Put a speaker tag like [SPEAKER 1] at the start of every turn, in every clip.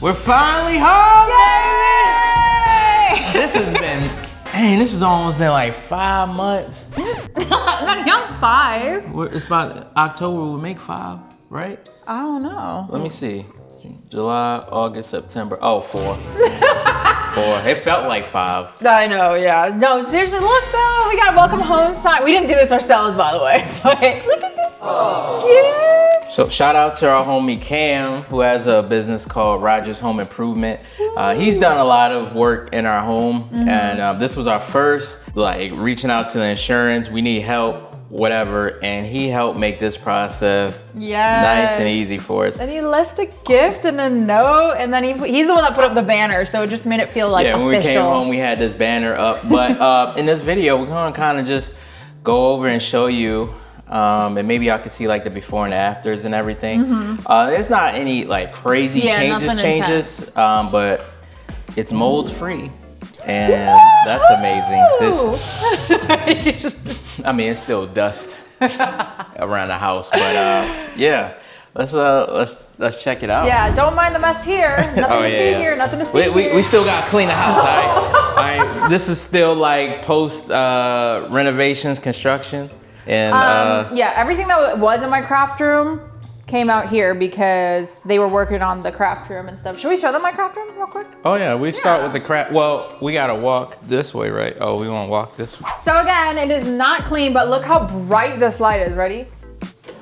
[SPEAKER 1] We're finally home,
[SPEAKER 2] Yay!
[SPEAKER 1] baby! This has almost been like 5 months.
[SPEAKER 2] Not young 5.
[SPEAKER 1] It's about October, we'll make 5, right?
[SPEAKER 2] I don't know.
[SPEAKER 1] Let me see. July, August, September. Oh, 4. 4. It felt like 5.
[SPEAKER 2] I know, yeah. No, seriously, look though. We got a welcome home sign. We didn't do this ourselves, by the way. But look at this gift.
[SPEAKER 1] So shout out to our homie Cam, who has a business called Rogers Home Improvement. He's done a lot of work in our home, and this was our first, like, reaching out to the insurance. We need help, whatever, and he helped make this process nice and easy for us.
[SPEAKER 2] And he left a gift and a note, and then he's the one that put up the banner, so it just made it feel like official.
[SPEAKER 1] When we came home, we had this banner up. But in this video, we're gonna kind of just go over and show you, and maybe y'all can see like the before and afters and everything. There's not any like crazy changes, but it's mold free. And that's amazing. I mean, it's still dust around the house, but yeah, let's check it out.
[SPEAKER 2] Yeah, don't mind the mess here. Nothing to see here. Nothing to see here.
[SPEAKER 1] We still got to clean the house. All right. This is still like post renovations, construction, and
[SPEAKER 2] yeah, everything that was in my craft room came out here because they were working on the craft room and stuff. Should we show them my craft room real quick?
[SPEAKER 1] Oh yeah, we start with the craft. Well, we gotta walk this way, right? Oh, we want to walk this way.
[SPEAKER 2] So again, it is not clean, but look how bright this light is. Ready?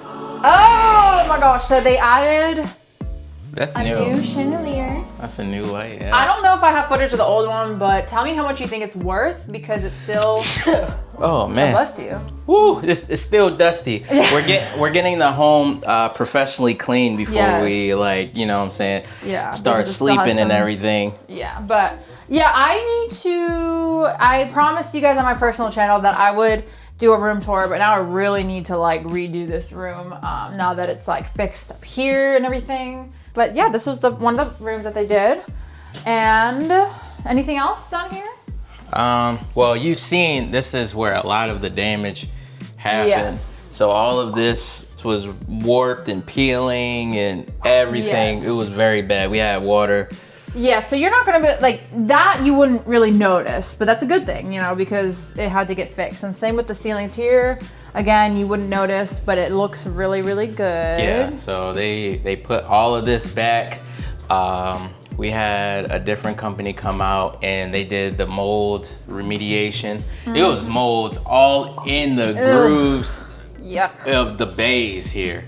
[SPEAKER 2] Oh my gosh! So they added a new chandelier.
[SPEAKER 1] That's a new light. Yeah.
[SPEAKER 2] I don't know if I have footage of the old one, but tell me how much you think it's worth because it's still.
[SPEAKER 1] Oh man.
[SPEAKER 2] Bless you.
[SPEAKER 1] Woo! It's still dusty. We're getting the home professionally cleaned before we like, you know what I'm saying?
[SPEAKER 2] Yeah.
[SPEAKER 1] Start sleeping and everything.
[SPEAKER 2] Yeah, but yeah, I promised you guys on my personal channel that I would do a room tour, but now I really need to like redo this room now that it's like fixed up here and everything. But yeah, this was one of the rooms that they did. And anything else down here?
[SPEAKER 1] Well, you've seen this is where a lot of the damage happened.
[SPEAKER 2] Yes.
[SPEAKER 1] So all of this was warped and peeling and everything.
[SPEAKER 2] Yes.
[SPEAKER 1] It was very bad. We had water.
[SPEAKER 2] Yeah, so you're not gonna be like that. You wouldn't really notice, but that's a good thing, you know, because it had to get fixed. And same with the ceilings here. Again, you wouldn't notice, but it looks really, really good.
[SPEAKER 1] Yeah. So they put all of this back. We had a different company come out and they did the mold remediation. It was molds all in the grooves of the bays here.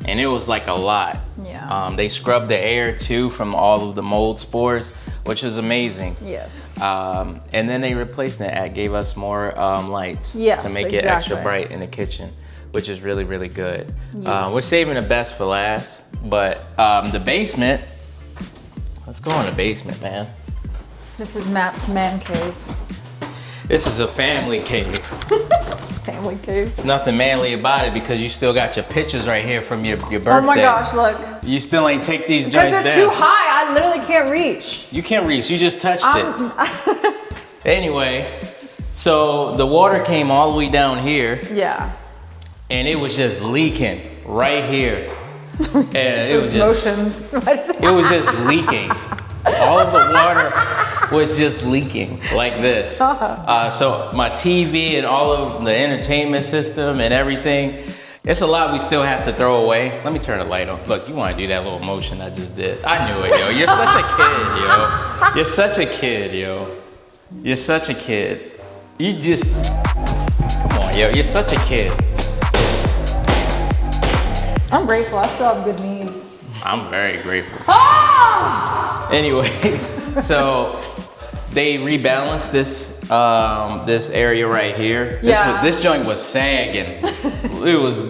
[SPEAKER 1] And it was like a lot.
[SPEAKER 2] Yeah.
[SPEAKER 1] They scrubbed the air too from all of the mold spores, which is amazing.
[SPEAKER 2] Yes.
[SPEAKER 1] And then they replaced it, gave us more lights to make it extra bright in the kitchen, which is really, really good.
[SPEAKER 2] Yes.
[SPEAKER 1] We're saving the best for last, but the basement, let's go in the basement, man.
[SPEAKER 2] This is Matt's man cave.
[SPEAKER 1] This is a family cave.
[SPEAKER 2] Family cave.
[SPEAKER 1] There's nothing manly about it because you still got your pictures right here from your birthday.
[SPEAKER 2] Oh my gosh, look.
[SPEAKER 1] You still ain't take these joints down.
[SPEAKER 2] Because they're too high, I literally can't reach.
[SPEAKER 1] You can't reach, you just touched it. Anyway, so the water came all the way down here.
[SPEAKER 2] Yeah.
[SPEAKER 1] And it was just leaking right here. And it was
[SPEAKER 2] motions.
[SPEAKER 1] It was just leaking. All of the water was just leaking like this. So my TV and all of the entertainment system and everything, it's a lot we still have to throw away. Let me turn the light on. Look, you want to do that little motion I just did. I knew it, yo. You're such a kid, yo. You're such a kid, yo. You're such a kid. You just, come on, yo. You're such a kid.
[SPEAKER 2] I'm grateful, I still have good knees.
[SPEAKER 1] I'm very grateful.
[SPEAKER 2] Ah!
[SPEAKER 1] Anyway, so they rebalanced this this area right here. This joint was sagging. It was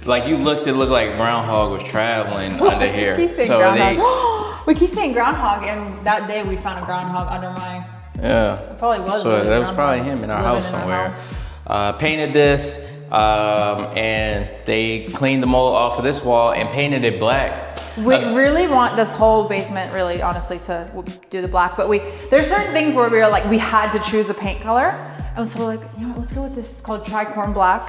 [SPEAKER 1] like it looked like groundhog was traveling under here.
[SPEAKER 2] We keep saying groundhog. We keep saying groundhog, and that day we found a groundhog under my.
[SPEAKER 1] Yeah.
[SPEAKER 2] It probably was.
[SPEAKER 1] So that was probably him in our house somewhere. Painted this, and they cleaned the mold off of this wall and painted it black.
[SPEAKER 2] We really want this whole basement, really, honestly, to do the black. But there's certain things where we were like, we had to choose a paint color. And so we're like, you know what, let's go with this. It's called tricorn black.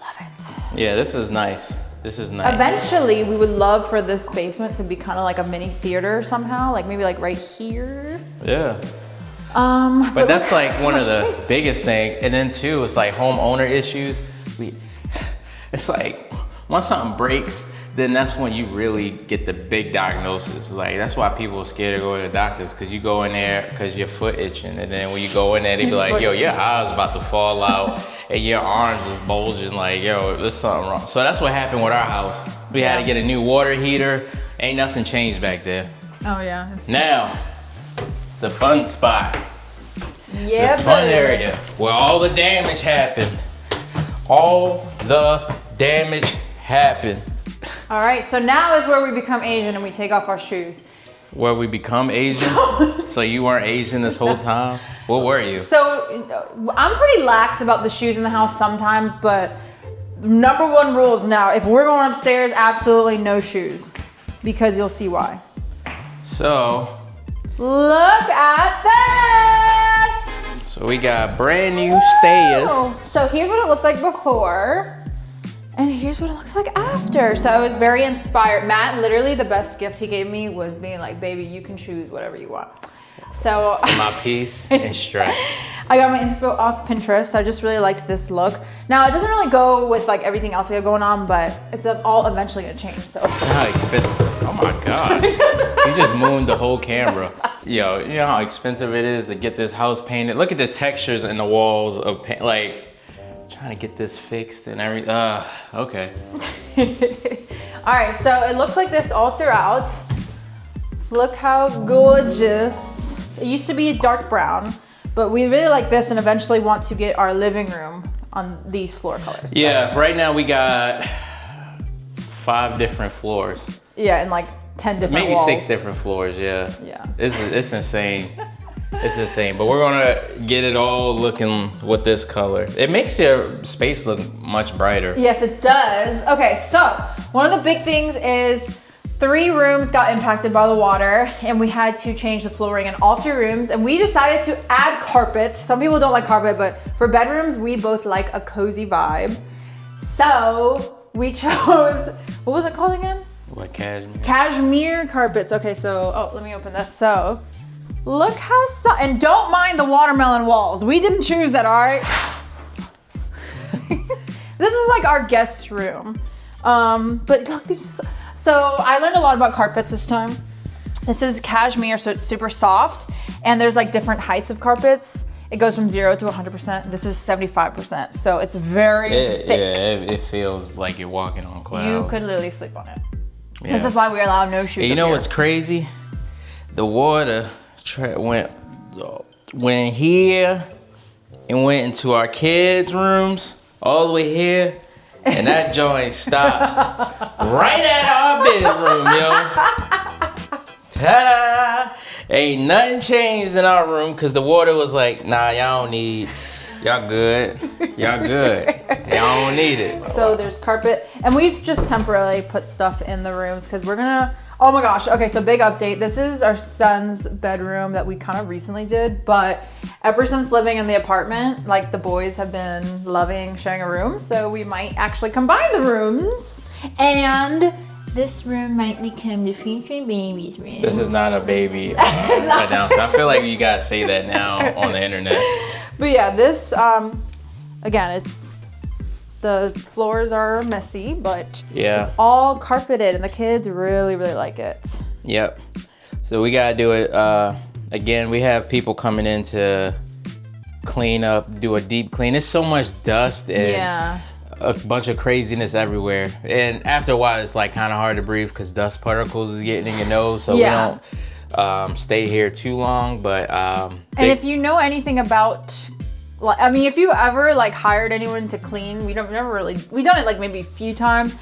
[SPEAKER 2] Love it.
[SPEAKER 1] Yeah, this is nice. This is nice.
[SPEAKER 2] Eventually, we would love for this basement to be kind of like a mini theater somehow, like maybe like right here.
[SPEAKER 1] Yeah.
[SPEAKER 2] But
[SPEAKER 1] that's
[SPEAKER 2] look,
[SPEAKER 1] like one of the
[SPEAKER 2] space.
[SPEAKER 1] biggest things. And then too, it's like homeowner issues. It's like once something breaks, then that's when you really get the big diagnosis. Like that's why people are scared to go to the doctors, because you go in there because your foot itching, and then when you go in there, they be like, yo, your eye's about to fall out, and your arms is bulging. Like, yo, there's something wrong. So that's what happened with our house. We had to get a new water heater. Ain't nothing changed back there.
[SPEAKER 2] Oh yeah.
[SPEAKER 1] Now, the fun spot.
[SPEAKER 2] Yeah.
[SPEAKER 1] The fun area where all the damage happened. All the damage happened.
[SPEAKER 2] All right, so now is where we become Asian and we take off our shoes.
[SPEAKER 1] Where we become Asian? So you weren't Asian this whole time? What were you?
[SPEAKER 2] So I'm pretty lax about the shoes in the house sometimes, but number one rule is now, if we're going upstairs, absolutely no shoes, because you'll see why.
[SPEAKER 1] So.
[SPEAKER 2] Look at this!
[SPEAKER 1] So we got brand new stairs.
[SPEAKER 2] So here's what it looked like before. And here's what it looks like after. So I was very inspired. Matt, literally the best gift he gave me was being like, baby, you can choose whatever you want. So
[SPEAKER 1] for my peace and stress.
[SPEAKER 2] I got my inspo off Pinterest. I just really liked this look. Now it doesn't really go with like everything else we have going on, but it's all eventually gonna change. So
[SPEAKER 1] how expensive. Oh my God. You just mooned the whole camera. Yo, you know how expensive it is to get this house painted? Look at the textures in the walls of paint, like, trying to get this fixed and everything. Okay.
[SPEAKER 2] All right, so it looks like this all throughout. Look how gorgeous. It used to be dark brown, but we really like this and eventually want to get our living room on these floor colors.
[SPEAKER 1] Yeah, right now we got 5 different floors.
[SPEAKER 2] Yeah, and like 10 different
[SPEAKER 1] Maybe
[SPEAKER 2] walls.
[SPEAKER 1] 6 different floors, yeah.
[SPEAKER 2] Yeah.
[SPEAKER 1] It's insane. It's insane, but we're gonna get it all looking with this color. It makes your space look much brighter.
[SPEAKER 2] Yes, it does. Okay, so one of the big things is 3 rooms got impacted by the water and we had to change the flooring in all 3 rooms, and we decided to add carpet. Some people don't like carpet, but for bedrooms, we both like a cozy vibe. So we chose, what was it called again?
[SPEAKER 1] What, cashmere?
[SPEAKER 2] Cashmere carpets. Okay, so, oh, let me open that. So, look how, and don't mind the watermelon walls. We didn't choose that, all right? This is like our guest room. But look, so I learned a lot about carpets this time. This is cashmere, so it's super soft. And there's like different heights of carpets. It goes from 0 to 100%. This is 75%. So it's very thick.
[SPEAKER 1] Yeah, it feels like you're walking on clouds.
[SPEAKER 2] You could literally sleep on it.
[SPEAKER 1] Yeah.
[SPEAKER 2] This is why we allow no shoes.
[SPEAKER 1] You know
[SPEAKER 2] up here.
[SPEAKER 1] what's crazy? The water went here and went into our kids' rooms all the way here, and that joint stopped right at our bedroom, yo. Ta-da! Ain't nothing changed in our room because the water was like, nah, y'all don't need. Y'all good. Y'all good. Y'all don't need it.
[SPEAKER 2] So there's carpet, and we've just temporarily put stuff in the rooms because we're gonna, oh my gosh. Okay, so big update. This is our son's bedroom that we kind of recently did, but ever since living in the apartment, like the boys have been loving sharing a room, so we might actually combine the rooms, and this room might become the future baby's room.
[SPEAKER 1] This is not a baby announcement. I feel like you gotta say that now on the internet.
[SPEAKER 2] But yeah, this, again, the floors are messy, but
[SPEAKER 1] yeah,
[SPEAKER 2] it's all carpeted and the kids really, really like it.
[SPEAKER 1] Yep. So we gotta do it, again, we have people coming in to clean up, do a deep clean. There's so much dust and a bunch of craziness everywhere. And after a while, it's like kind of hard to breathe because dust particles is getting in your nose. So we don't stay here too long, but and
[SPEAKER 2] if you know anything about, I mean, if you ever like hired anyone to clean, we've done it like maybe a few times.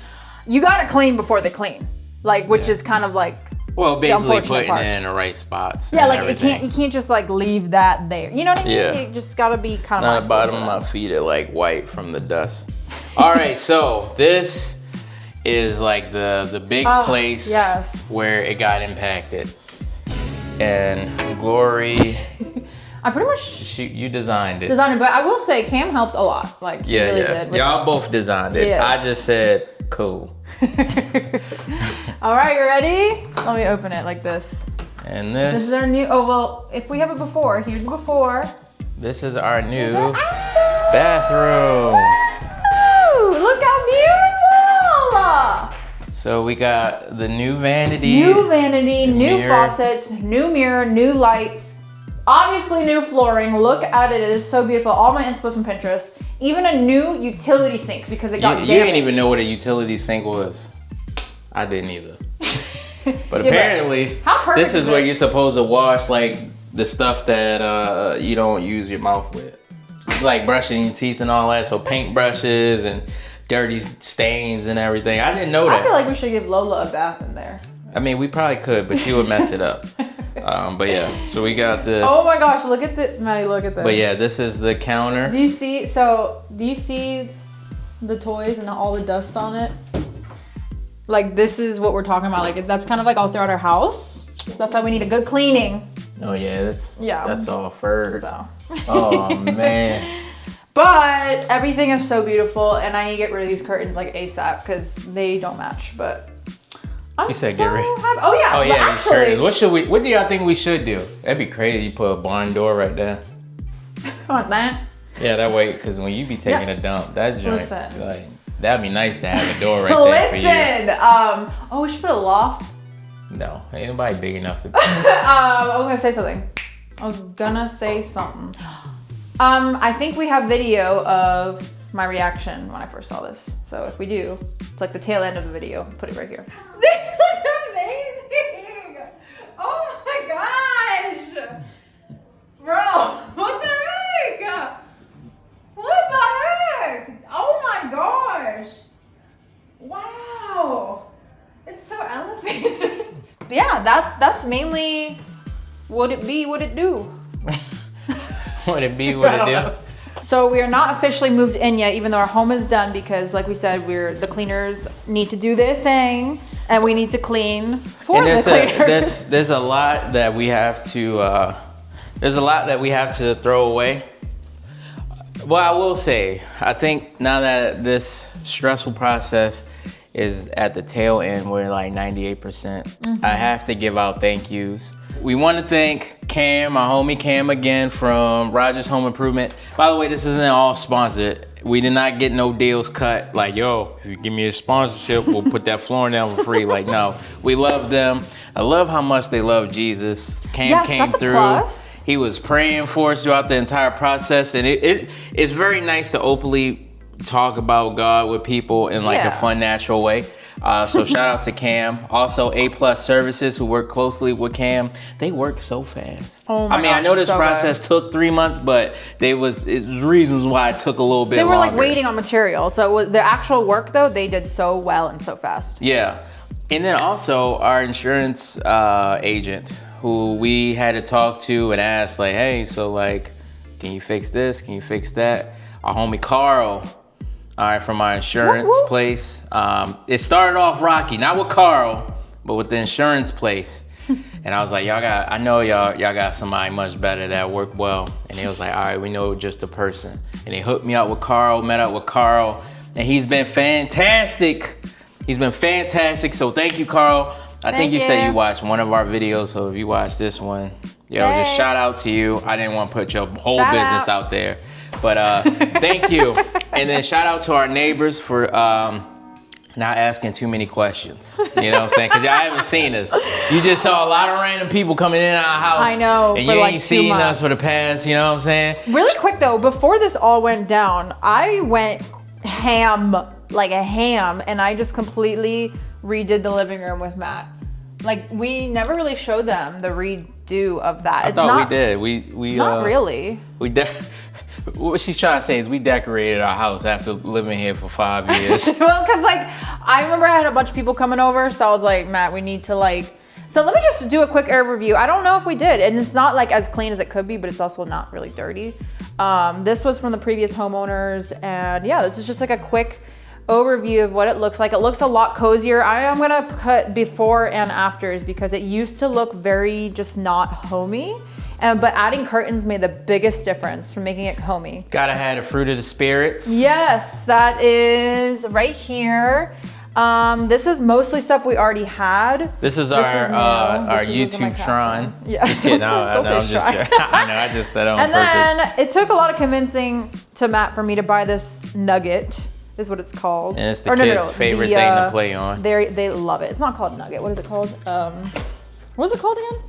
[SPEAKER 2] You gotta clean before they clean, like, which is kind of like,
[SPEAKER 1] well, basically putting
[SPEAKER 2] part.
[SPEAKER 1] it in the right spots.
[SPEAKER 2] Yeah, like you can't just like leave that there. You know what I mean?
[SPEAKER 1] Yeah.
[SPEAKER 2] You just gotta be kind
[SPEAKER 1] Now
[SPEAKER 2] of.
[SPEAKER 1] the bottom of my feet are like white from the dust. All right, so this is like the big place where it got impacted. And Glory,
[SPEAKER 2] I pretty much
[SPEAKER 1] you designed it.
[SPEAKER 2] But I will say Cam helped a lot. Like, he really did.
[SPEAKER 1] Y'all both designed it.
[SPEAKER 2] Yes.
[SPEAKER 1] I just said, Cool.
[SPEAKER 2] All right, you ready? Let me open it like this.
[SPEAKER 1] And
[SPEAKER 2] This is our new, oh, well, if we have a before, here's the before.
[SPEAKER 1] this is our new
[SPEAKER 2] Our
[SPEAKER 1] bathroom.
[SPEAKER 2] Ooh, look how beautiful!
[SPEAKER 1] So we got the new vanity.
[SPEAKER 2] New vanity, new
[SPEAKER 1] mirror.
[SPEAKER 2] faucets, new mirror, new lights, obviously new flooring. Look at it, it is so beautiful. All my inspo from Pinterest. Even a new utility sink because it got damaged.
[SPEAKER 1] You didn't even know what a utility sink was. I didn't either. But
[SPEAKER 2] Yeah,
[SPEAKER 1] apparently,
[SPEAKER 2] how perfect
[SPEAKER 1] this is
[SPEAKER 2] is
[SPEAKER 1] where
[SPEAKER 2] it?
[SPEAKER 1] you're supposed to wash like the stuff that you don't use your mouth with. Like brushing your teeth and all that. So paint brushes and dirty stains and everything. I didn't know that.
[SPEAKER 2] I feel like we should give Lola a bath in there.
[SPEAKER 1] I mean, we probably could, but she would mess it up. But yeah, so we got this.
[SPEAKER 2] Oh my gosh, look at the, Maddie, look at this.
[SPEAKER 1] But yeah, this is the counter.
[SPEAKER 2] Do you see the toys and all the dust on it? Like this is what we're talking about. Like that's kind of like all throughout our house. So that's why we need a good cleaning.
[SPEAKER 1] Oh yeah, that's all fur.
[SPEAKER 2] So.
[SPEAKER 1] Oh man.
[SPEAKER 2] But everything is so beautiful, and I need to get rid of these curtains like ASAP because they don't match. But I'm
[SPEAKER 1] You said
[SPEAKER 2] so
[SPEAKER 1] get rid.
[SPEAKER 2] happy. Oh yeah.
[SPEAKER 1] Oh yeah,
[SPEAKER 2] but
[SPEAKER 1] these curtains. What do y'all think we should do? That'd be crazy. You put a barn door right there.
[SPEAKER 2] I want that.
[SPEAKER 1] Yeah, that way, because when you be taking a dump, that joint,
[SPEAKER 2] Listen.
[SPEAKER 1] like, that'd be nice to have a door right there for you.
[SPEAKER 2] Listen. Oh, we should put a loft.
[SPEAKER 1] No, ain't nobody big enough to.
[SPEAKER 2] I was gonna say something. I think we have video of my reaction when I first saw this. So if we do, it's like the tail end of the video. Put it right here. This looks amazing! Oh my gosh! Bro, what the heck? What the heck? Oh my gosh! Wow! It's so elevated. Yeah, that's mainly what it be, what it do.
[SPEAKER 1] Would it be what it do?
[SPEAKER 2] So we are not officially moved in yet, even though our home is done because, like we said, the cleaners need to do their thing, and we need to clean for the cleaners.
[SPEAKER 1] There's a lot that we have to. There's a lot that we have to throw away. Well, I will say, I think now that this stressful process is at the tail end, we're like 98%. I have to give out thank yous. We want to thank Cam, my homie Cam again from Rogers Home Improvement. By the way, this isn't all sponsored. We did not get no deals cut. Like, yo, if you give me a sponsorship, we'll put that flooring down for free. Like, no, we love them. I love how much they love Jesus. Cam came through.
[SPEAKER 2] Plus.
[SPEAKER 1] He was praying for us throughout the entire process. And it's very nice to openly talk about God with people in like a fun, natural way. So shout out to Cam. Also A+ Services, who work closely with Cam. They work so fast.
[SPEAKER 2] Oh my
[SPEAKER 1] I know this process took 3 months, but it's reasons why it took a little bit longer.
[SPEAKER 2] They were like waiting on material. So the actual work though, they did so well and so fast.
[SPEAKER 1] Yeah. And then also our insurance agent, who we had to talk to and ask like, hey, so like, can you fix this? Can you fix that? Our homie Carl. All right, from my insurance place. It started off rocky, not with Carl, but with the insurance place. And I was like, I know y'all got somebody much better that worked well. And he was like, all right, we know just a person. And he hooked me up with Carl, met up with Carl, and he's been fantastic. So thank you, Carl. I think you said you watched one of our videos, so if you watched this one, just shout out to you. I didn't want to put your whole business out there. But thank you. And then shout out to our neighbors for not asking too many questions. You know what I'm saying? Because y'all haven't seen us. You just saw a lot of random people coming in our house.
[SPEAKER 2] I know.
[SPEAKER 1] And you ain't seen us for the past, you know what I'm saying?
[SPEAKER 2] Really quick though, before this all went down, I went ham, like a ham, and I just completely redid the living room with Matt. Like we never really showed them the redo of that.
[SPEAKER 1] I thought we did. We
[SPEAKER 2] not really.
[SPEAKER 1] What she's trying to say is we decorated our house after living here for 5 years.
[SPEAKER 2] Well, because like I remember I had a bunch of people coming over, so I was like, Matt, we need to like. So let me just do a quick air review. I don't know if we did, and it's not like as clean as it could be, but it's also not really dirty. This was from the previous homeowners, and yeah, this is just like a quick overview of what it looks like. It looks a lot cozier. I am gonna put before and afters because it used to look very just not homey. But adding curtains made the biggest difference from making it homey.
[SPEAKER 1] Gotta have the fruit of the spirits.
[SPEAKER 2] Yes, that is right here. This is mostly stuff we already had.
[SPEAKER 1] This is
[SPEAKER 2] new.
[SPEAKER 1] our
[SPEAKER 2] This is my
[SPEAKER 1] YouTube
[SPEAKER 2] cat
[SPEAKER 1] shrine.
[SPEAKER 2] room. Yeah.
[SPEAKER 1] Just kidding.
[SPEAKER 2] Don't say
[SPEAKER 1] I'm just
[SPEAKER 2] shrine.
[SPEAKER 1] joking. I know. I just said it on
[SPEAKER 2] And
[SPEAKER 1] purpose.
[SPEAKER 2] then it took a lot of convincing to Matt for me to buy this nugget. Is what it's called.
[SPEAKER 1] And it's the kids' favorite thing to play on.
[SPEAKER 2] They love it. It's not called nugget. What is it called? What is it called again?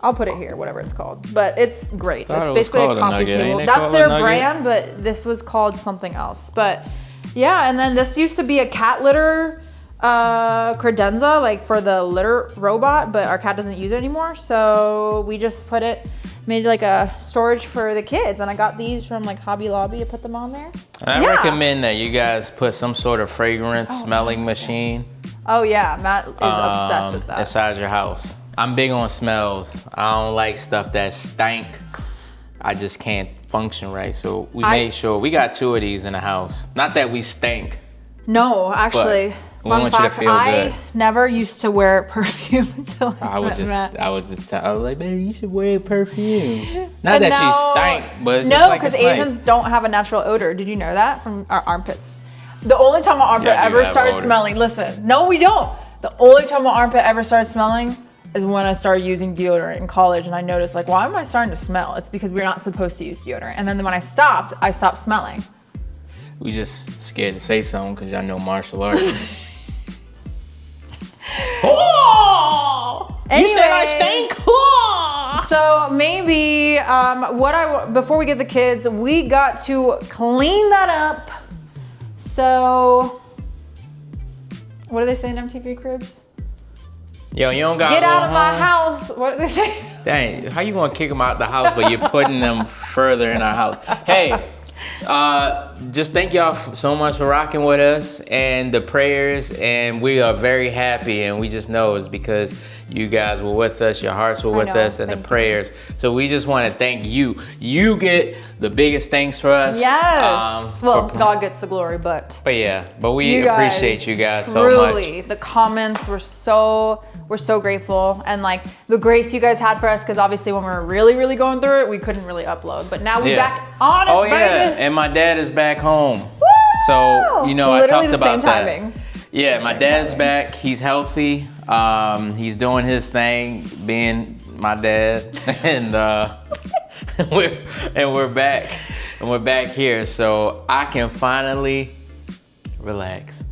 [SPEAKER 2] I'll put it here, whatever it's called. But it's great.
[SPEAKER 1] Thought
[SPEAKER 2] It's
[SPEAKER 1] it was
[SPEAKER 2] basically a
[SPEAKER 1] called a
[SPEAKER 2] coffee
[SPEAKER 1] nugget.
[SPEAKER 2] table.
[SPEAKER 1] Ain't it
[SPEAKER 2] That's
[SPEAKER 1] called
[SPEAKER 2] their
[SPEAKER 1] a nugget?
[SPEAKER 2] brand, but this was called something else. But yeah, and then this used to be a cat litter credenza, like for the litter robot, but our cat doesn't use it anymore. So we just made like a storage for the kids. And I got these from like Hobby Lobby. I put them on there.
[SPEAKER 1] I recommend that you guys put some sort of fragrance smelling machine.
[SPEAKER 2] Oh yeah, Matt is obsessed with that.
[SPEAKER 1] Inside your house. I'm big on smells. I don't like stuff that stank. I just can't function right. So we made sure we got 2 of these in the house. Not that we stink.
[SPEAKER 2] No, actually,
[SPEAKER 1] we
[SPEAKER 2] fun
[SPEAKER 1] want you to
[SPEAKER 2] fact,
[SPEAKER 1] feel good.
[SPEAKER 2] I never used to wear perfume until I met Matt.
[SPEAKER 1] I was like, man, you should wear perfume. Not
[SPEAKER 2] And
[SPEAKER 1] that
[SPEAKER 2] now-
[SPEAKER 1] she stank, but it's
[SPEAKER 2] no,
[SPEAKER 1] just like
[SPEAKER 2] because
[SPEAKER 1] it's
[SPEAKER 2] Asians
[SPEAKER 1] nice.
[SPEAKER 2] don't have a natural odor. Did you know that from our armpits? The only time my armpit
[SPEAKER 1] Yeah, I do
[SPEAKER 2] ever
[SPEAKER 1] have
[SPEAKER 2] started
[SPEAKER 1] odor.
[SPEAKER 2] smelling. Listen, no, we don't. The only time my armpit ever started smelling is when I started using deodorant in college, and I noticed like, why am I starting to smell? It's because we're not supposed to use deodorant. And then when I stopped smelling.
[SPEAKER 1] We just scared to say something because y'all know martial arts.
[SPEAKER 2] Oh!
[SPEAKER 1] You said I stink?
[SPEAKER 2] So maybe before we get the kids, we got to clean that up. So what do they say in MTV Cribs?
[SPEAKER 1] Yo, you don't got
[SPEAKER 2] Get out of my house. What do they say?
[SPEAKER 1] Dang, how you gonna kick them out the house, but you're putting them further in our house? Hey, just thank y'all so much for rocking with us and the prayers, and we are very happy, and we just know it's because you guys were with us, your hearts were with us, and the prayers. So we just want to thank you. You get the biggest thanks for us.
[SPEAKER 2] Yes. God gets the glory, but
[SPEAKER 1] we appreciate you guys so much.
[SPEAKER 2] Truly, the comments we're so grateful, and like the grace you guys had for us, because obviously when we were really going through it, we couldn't really upload. But now we're back on it, baby.
[SPEAKER 1] And my dad is back home.
[SPEAKER 2] Woo!
[SPEAKER 1] So, you know,
[SPEAKER 2] Literally
[SPEAKER 1] I talked
[SPEAKER 2] the
[SPEAKER 1] about
[SPEAKER 2] same
[SPEAKER 1] that.
[SPEAKER 2] timing.
[SPEAKER 1] Yeah, my dad's back. He's healthy. He's doing his thing, being my dad, and we're back, and we're back here, so I can finally relax.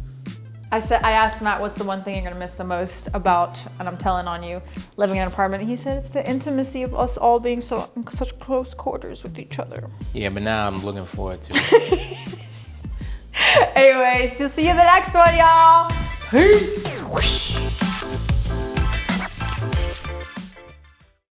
[SPEAKER 2] I asked Matt, what's the one thing you're gonna miss the most about, and I'm telling on you, living in an apartment. And he said it's the intimacy of us all being in such close quarters with each other.
[SPEAKER 1] Yeah, but now I'm looking forward to it.
[SPEAKER 2] Anyways, see you in the next one, y'all. Peace. Whoosh.